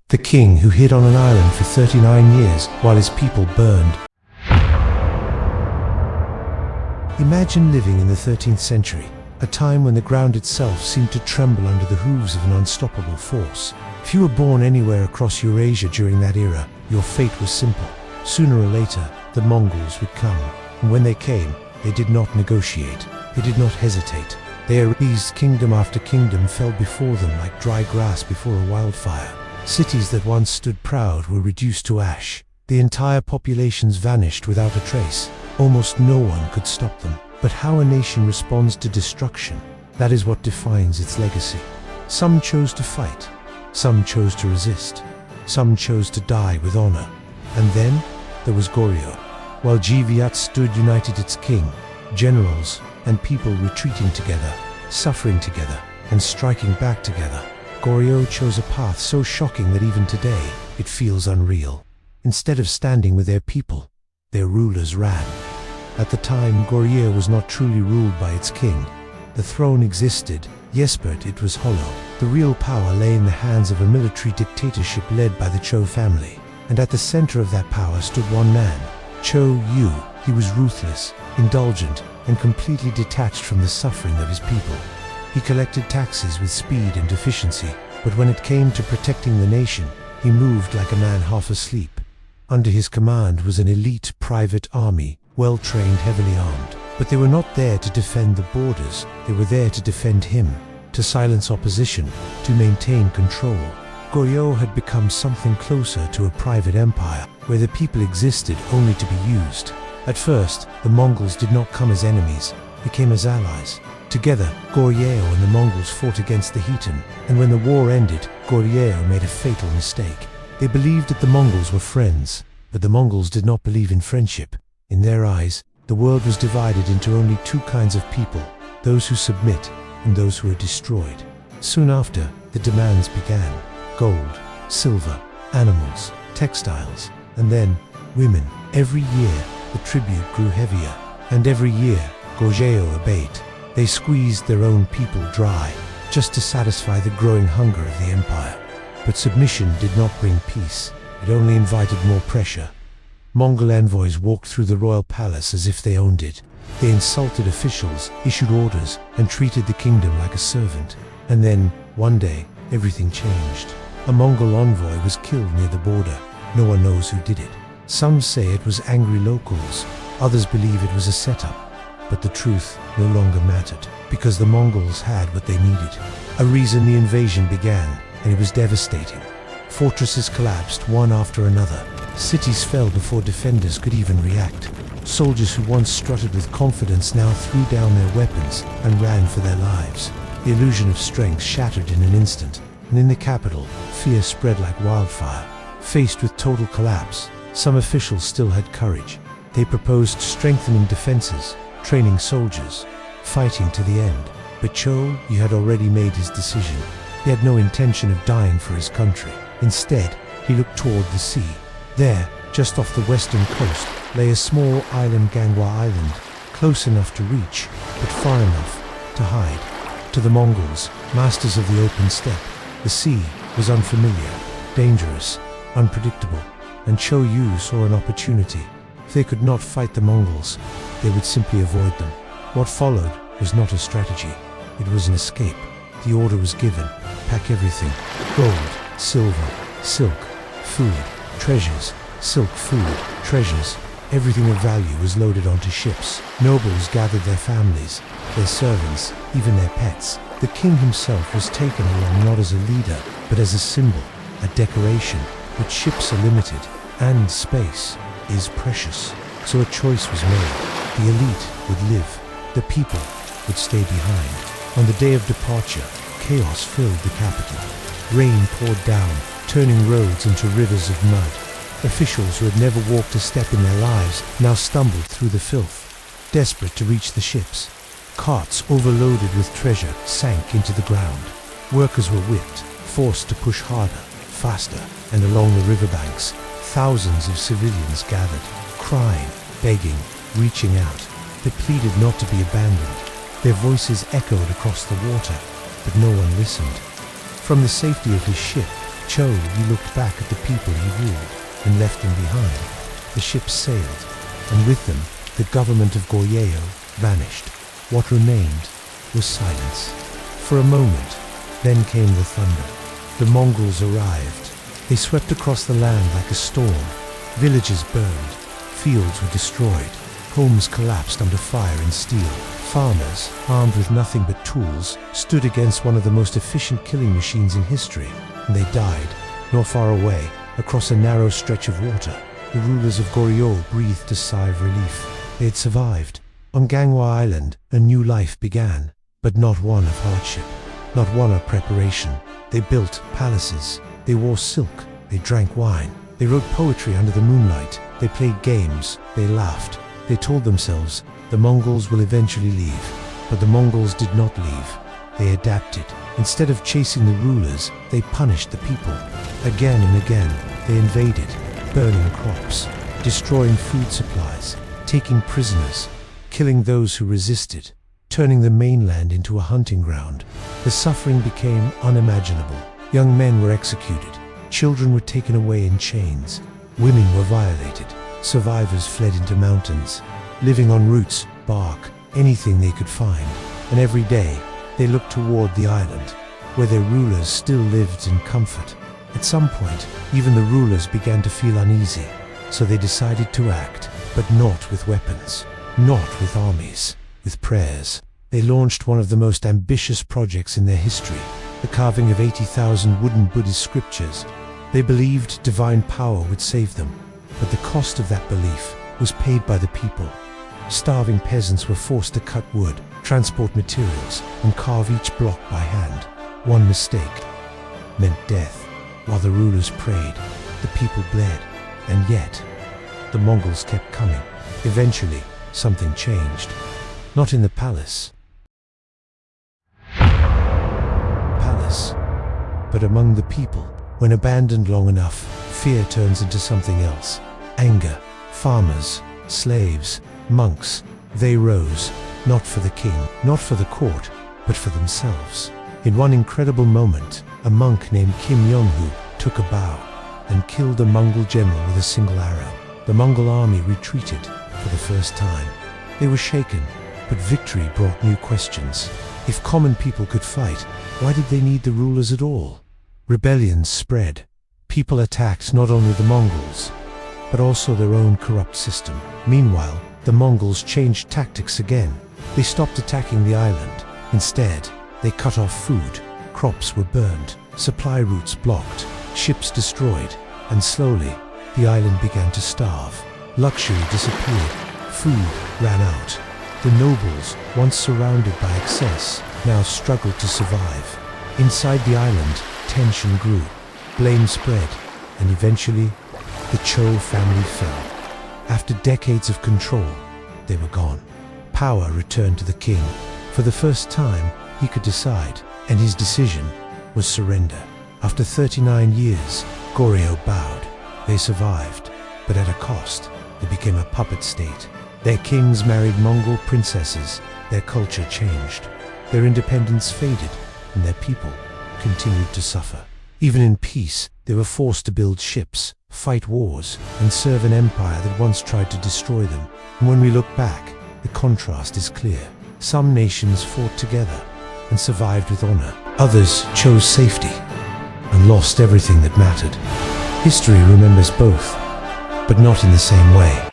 the king who hid on an island for 39 years while his people burned. Imagine living in the 13th century, a time when the ground itself seemed to tremble under the hooves of an unstoppable force. If you were born anywhere across Eurasia during that era, your fate was simple. Sooner or later, the Mongols would come, and when they came, they did not negotiate. They did not hesitate. They erased kingdom after kingdom fell before them like dry grass before a wildfire. Cities that once stood proud were reduced to ash. The entire populations vanished without a trace. Almost no one could stop them. But how a nation responds to destruction, that is what defines its legacy. Some chose to fight. Some chose to resist. Some chose to die with honor. And then there was Goryeo. While Gviat stood united its king, generals and people retreating together, suffering together, and striking back together, Goryeo chose a path so shocking that even today it feels unreal. Instead of standing with their people, their rulers ran. At the time, Goryeo was not truly ruled by its king. The throne existed, yes, but it was hollow. The real power lay in the hands of a military dictatorship led by the Cho family. And at the center of that power stood one man, Cho Yu. He was ruthless, indulgent, and completely detached from the suffering of his people. He collected taxes with speed and efficiency, but when it came to protecting the nation, he moved like a man half asleep. Under his command was an elite private army, well-trained, heavily armed. But they were not there to defend the borders, they were there to defend him, to silence opposition, to maintain control. Goryeo had become something closer to a private empire, where the people existed only to be used. At first, the Mongols did not come as enemies, they came as allies. Together, Goryeo and the Mongols fought against the Khitan, and when the war ended, Goryeo made a fatal mistake. They believed that the Mongols were friends, but the Mongols did not believe in friendship. In their eyes, the world was divided into only two kinds of people, those who submit and those who are destroyed. Soon after, the demands began: gold, silver, animals, textiles, and then women. Every year, the tribute grew heavier, and every year, Goryeo obeyed. They squeezed their own people dry, just to satisfy the growing hunger of the empire. But submission did not bring peace, it only invited more pressure. Mongol envoys walked through the royal palace as if they owned it. They insulted officials, issued orders, and treated the kingdom like a servant. And then, one day, everything changed. A Mongol envoy was killed near the border. No one knows who did it. Some say it was angry locals, others believe it was a setup. But the truth no longer mattered, because the Mongols had what they needed. A reason the invasion began, and it was devastating. Fortresses collapsed one after another. Cities fell before defenders could even react. Soldiers who once strutted with confidence now threw down their weapons and ran for their lives. The illusion of strength shattered in an instant, and in the capital, fear spread like wildfire. Faced with total collapse, some officials still had courage. They proposed strengthening defenses, training soldiers, fighting to the end. But Cho Yu had already made his decision. He had no intention of dying for his country. Instead, he looked toward the sea. There, just off the western coast, lay a small island, Ganghwa Island, close enough to reach, but far enough to hide. To the Mongols, masters of the open steppe, the sea was unfamiliar, dangerous, unpredictable, and Cho Yu saw an opportunity. If they could not fight the Mongols, they would simply avoid them. What followed was not a strategy, it was an escape. The order was given: pack everything: gold, silver, silk, food, treasures, silk, food, treasures. Everything of value was loaded onto ships. Nobles gathered their families, their servants, even their pets. The king himself was taken along not as a leader, but as a symbol, a decoration. But ships are limited, and space is precious. So a choice was made. The elite would live, the people would stay behind. On the day of departure, chaos filled the capital. Rain poured down, turning roads into rivers of mud. Officials who had never walked a step in their lives now stumbled through the filth, desperate to reach the ships. Carts overloaded with treasure sank into the ground. Workers were whipped, forced to push harder, faster, and along the riverbanks, thousands of civilians gathered, crying, begging, reaching out. They pleaded not to be abandoned. Their voices echoed across the water, but no one listened. From the safety of his ship, Cho, he looked back at the people he ruled and left them behind. The ships sailed, and with them, the government of Goryeo vanished. What remained was silence. For a moment, then came the thunder. The Mongols arrived. They swept across the land like a storm. Villages burned, fields were destroyed, homes collapsed under fire and steel. Farmers, armed with nothing but tools, stood against one of the most efficient killing machines in history, and they died, not far away, across a narrow stretch of water. The rulers of Goryeo breathed a sigh of relief. They had survived. On Ganghwa Island, a new life began, but not one of hardship, not one of preparation. They built palaces, they wore silk, they drank wine, they wrote poetry under the moonlight, they played games, they laughed. They told themselves, the Mongols will eventually leave. But the Mongols did not leave. They adapted. Instead of chasing the rulers, they punished the people. Again and again, they invaded, burning crops, destroying food supplies, taking prisoners, killing those who resisted, turning the mainland into a hunting ground. The suffering became unimaginable. Young men were executed. Children were taken away in chains. Women were violated. Survivors fled into mountains, living on roots, bark, anything they could find. And every day, they looked toward the island, where their rulers still lived in comfort. At some point, even the rulers began to feel uneasy, so they decided to act, but not with weapons, not with armies, with prayers. They launched one of the most ambitious projects in their history, the carving of 80,000 wooden Buddhist scriptures. They believed divine power would save them, but the cost of that belief was paid by the people. Starving peasants were forced to cut wood, transport materials, and carve each block by hand. One mistake meant death. While the rulers prayed, the people bled, and yet the Mongols kept coming. Eventually, something changed. Not in the palace, but among the people. When abandoned long enough, fear turns into something else. Anger. Farmers, slaves, monks, they rose, not for the king, not for the court, but for themselves. In one incredible moment, a monk named Kim Yong-hu took a bow and killed a Mongol general with a single arrow. The Mongol army retreated for the first time. They were shaken, but victory brought new questions. If common people could fight, why did they need the rulers at all? Rebellions spread. People attacked not only the Mongols, but also their own corrupt system. Meanwhile, the Mongols changed tactics again. They stopped attacking the island. Instead, they cut off food. Crops were burned, supply routes blocked, ships destroyed, and slowly, the island began to starve. Luxury disappeared. Food ran out. The nobles, once surrounded by excess, now struggled to survive. Inside the island, tension grew. Blame spread, and eventually, the Cho family fell. After decades of control, they were gone. Power returned to the king. For the first time, he could decide, and his decision was surrender. After 39 years, Goryeo bowed. They survived, but at a cost. They became a puppet state. Their kings married Mongol princesses. Their culture changed. Their independence faded, and their people continued to suffer. Even in peace, they were forced to build ships, fight wars, and serve an empire that once tried to destroy them. And when we look back, the contrast is clear. Some nations fought together and survived with honor. Others chose safety and lost everything that mattered. History remembers both, but not in the same way.